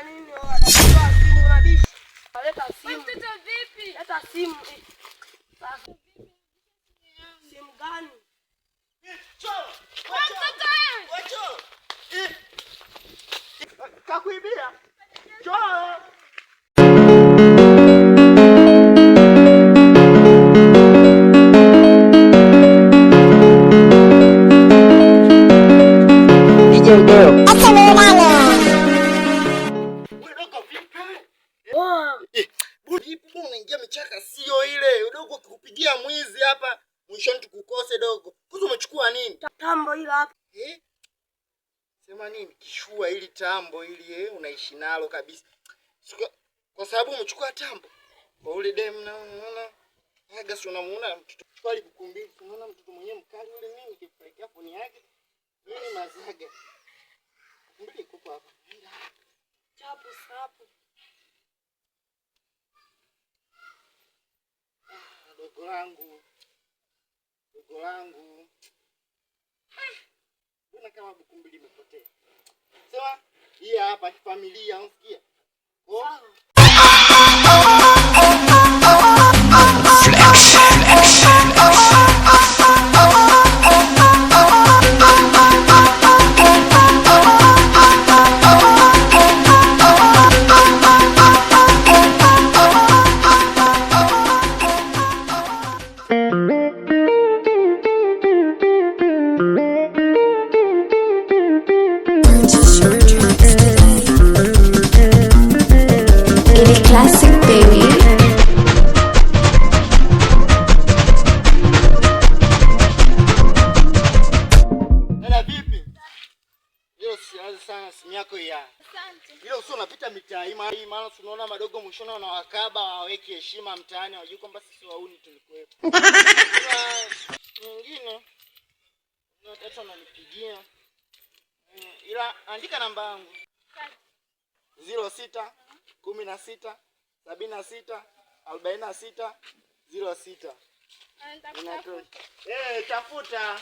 unasema nini wewe? Unatoa simu unabishi. Leta simu. Mtoto vipi? Leta simu. Sasa simu gani? Choo. Mtoto wewe. Wacho. Kakuibia. Choo. Unaingia michaka sio ile. Udogo kukupigia mwizi hapa. Mwishoni tukukose dogo. Kuzo umechukua nini? Tambo hilo hapa. Sema nini? Kishua hili tambo hili unaishi nalo kabisa. Kwa sababu umechukua tambo. Kwa ule dem na unaona. Haga si unamuona mtoto pale bukumbili. Unaona mtoto mwenyewe mkali ule nini kipelekea poni yake. Nini mazaga. Mbili kupo hapa. Chapu sapu. Dogo langu. Mbona kama bukumbili imepotea? Sema hii hapa familia unasikia? Classic baby. Dada vipi? Leo sianze sana simu yako ya. Asante. Leo usio unapita mitaa hii maana tunaona madogo mwishoni na wakaba waweke heshima mtaani wajue kwamba sisi wauni tulikuwepo. Nyingine nataka unanipigia. Ila andika namba yangu. 06 16 76 46 06. Tafuta. Tafuta.